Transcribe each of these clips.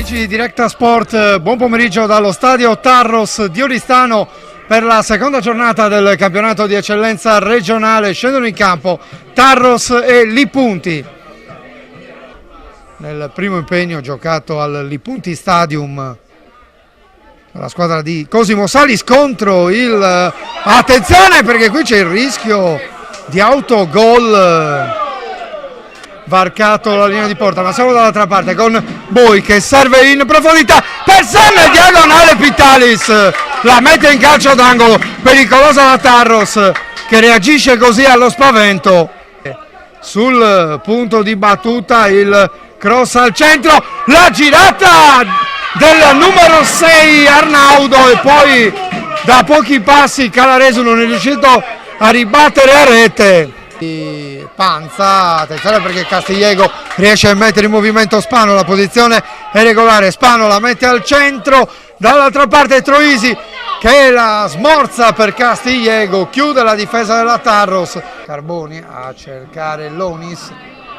Amici di Directa Sport, buon pomeriggio dallo stadio Tarros di Oristano per la seconda giornata del campionato di eccellenza regionale. Scendono in campo Tarros e Lipunti. Nel primo impegno giocato al Lipunti Stadium la squadra di Cosimo Salis contro il... attenzione perché qui c'è il rischio di autogol varcato la linea di porta, ma siamo dall'altra parte con Boi che serve in profondità per Sanna, diagonale Pitalis, la mette in calcio d'angolo, pericolosa la Tarros che reagisce così allo spavento. Sul punto di battuta il cross al centro, la girata del numero 6 Arnaudo e poi da pochi passi Calaresu non è riuscito a ribattere a rete. Panza, attenzione perché Castigliego riesce a mettere in movimento Spano, la posizione è regolare, Spano la mette al centro, dall'altra parte Troisi che la smorza per Castigliego, chiude la difesa della Tarros. Carboni a cercare Lonis,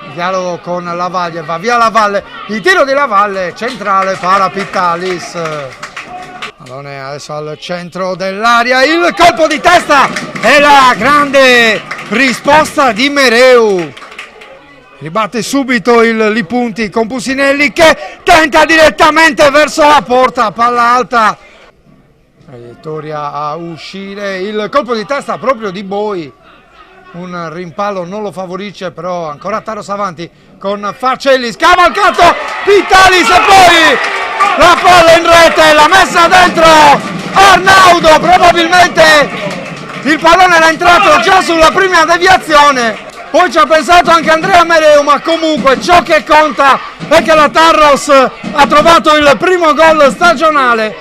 il dialogo con Lavalle, va via Lavalle, il tiro di Lavalle centrale para Pitalis. Pallone adesso al centro dell'area, il colpo di testa e la grande risposta di Mereu. Ribatte subito il Lipunti con Pusinelli che tenta direttamente verso la porta, palla alta, traiettoria a uscire, il colpo di testa proprio di Boi, un rimpallo non lo favorisce, però ancora Tarros avanti con Facelli, scavalcato Pitalis e poi la palla in rete, la messa dentro Arnaudo, probabilmente il pallone era entrato già sulla prima deviazione, poi ci ha pensato anche Andrea Mereu, ma comunque ciò che conta è che la Tarros ha trovato il primo gol stagionale.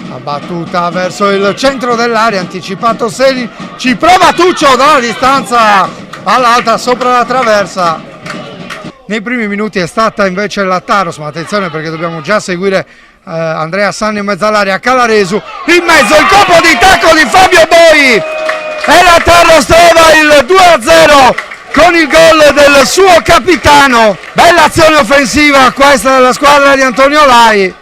La battuta verso il centro dell'area, anticipato Seli, ci prova Tuccio dalla distanza all'alta sopra la traversa. Nei primi minuti è stata invece la Tarros, ma attenzione perché dobbiamo già seguire Andrea Sanni in mezzo all'area, Calaresu in mezzo, il colpo di tacco di Fabio Boi e la Tarros trova il 2-0 con il gol del suo capitano. Bella azione offensiva questa della squadra di Antonio Lai.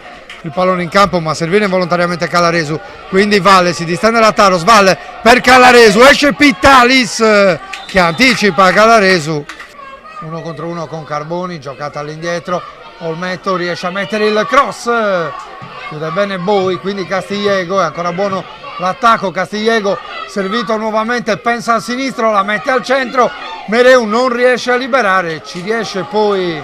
Il pallone in campo ma servire involontariamente Calaresu, quindi Valle, si distende la Tarros, Valle per Calaresu, esce Pitalis che anticipa Calaresu. 1 contro 1 con Carboni, giocata all'indietro, Olmetto riesce a mettere il cross, chiude bene Boi, quindi Castigliego, è ancora buono l'attacco, Castigliego servito nuovamente, pensa al sinistro, la mette al centro, Mereu non riesce a liberare, ci riesce poi,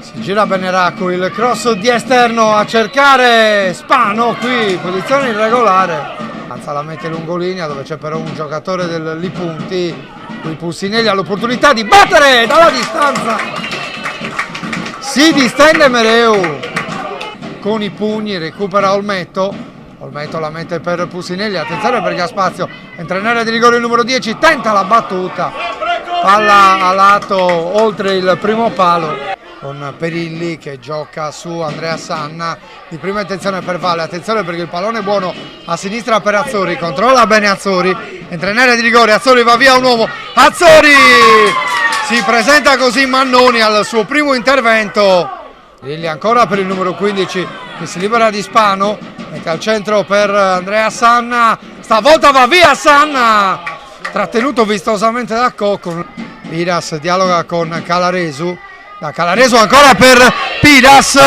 si gira Beneraco, il cross di esterno a cercare Spano, qui posizione irregolare, Anza la mette lungolinea dove c'è però un giocatore del Lipunti, qui Pusinelli ha l'opportunità di battere dalla distanza, si distende Mereu con i pugni, recupera Olmetto, Olmetto la mette per Pusinelli, attenzione perché ha spazio, entra in area di rigore il numero 10, tenta la battuta, palla a lato oltre il primo palo con Perilli che gioca su Andrea Sanna, di prima intenzione per Valle, attenzione perché il pallone è buono a sinistra per Azzori, controlla bene Azzori, entra in area di rigore, Azzori va via un uomo, Azzori si presenta così Mannoni al suo primo intervento, Lilli ancora per il numero 15 che si libera di Spano, mette al centro per Andrea Sanna, stavolta va via Sanna, trattenuto vistosamente da Cocco, Piras dialoga con Calaresu, da Calaresu ancora per Piras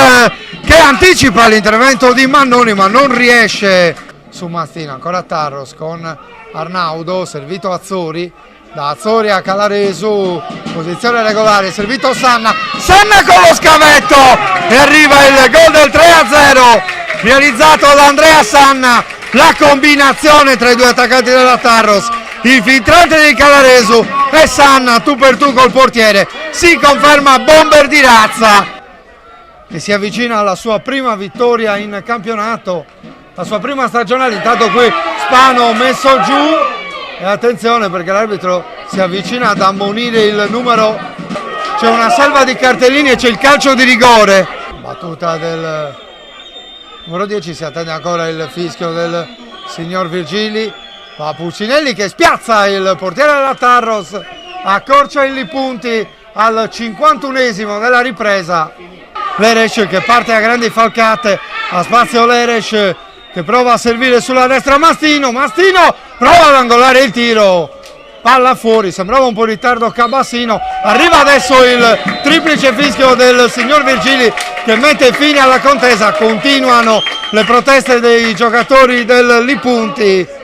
che anticipa l'intervento di Mannoni ma non riesce su Mastina, ancora Tarros con Arnaudo, servito Azzori, da Azzori a Calaresu, posizione regolare, servito Sanna, Sanna con lo scavetto e arriva il gol del 3-0 realizzato da Andrea Sanna, la combinazione tra i due attaccanti della Tarros, il filtrante di Calaresu e Sanna tu per tu col portiere, si conferma bomber di razza e si avvicina alla sua prima vittoria in campionato, la sua prima stagionale. Intanto qui Spano messo giù e attenzione perché l'arbitro si avvicina ad ammonire il numero, c'è una salva di cartellini e c'è il calcio di rigore, battuta del numero 10, si attende ancora il fischio del signor Virgili, va Pucinelli che spiazza il portiere della Tarros, accorcia i punti al 51esimo della ripresa. Leres che parte a grandi falcate, a spazio Leres che prova a servire sulla destra Mastino prova ad angolare il tiro, palla fuori, sembrava un po' in ritardo Cabassino, arriva adesso il triplice fischio del signor Virgili che mette fine alla contesa, continuano le proteste dei giocatori del Lipunti.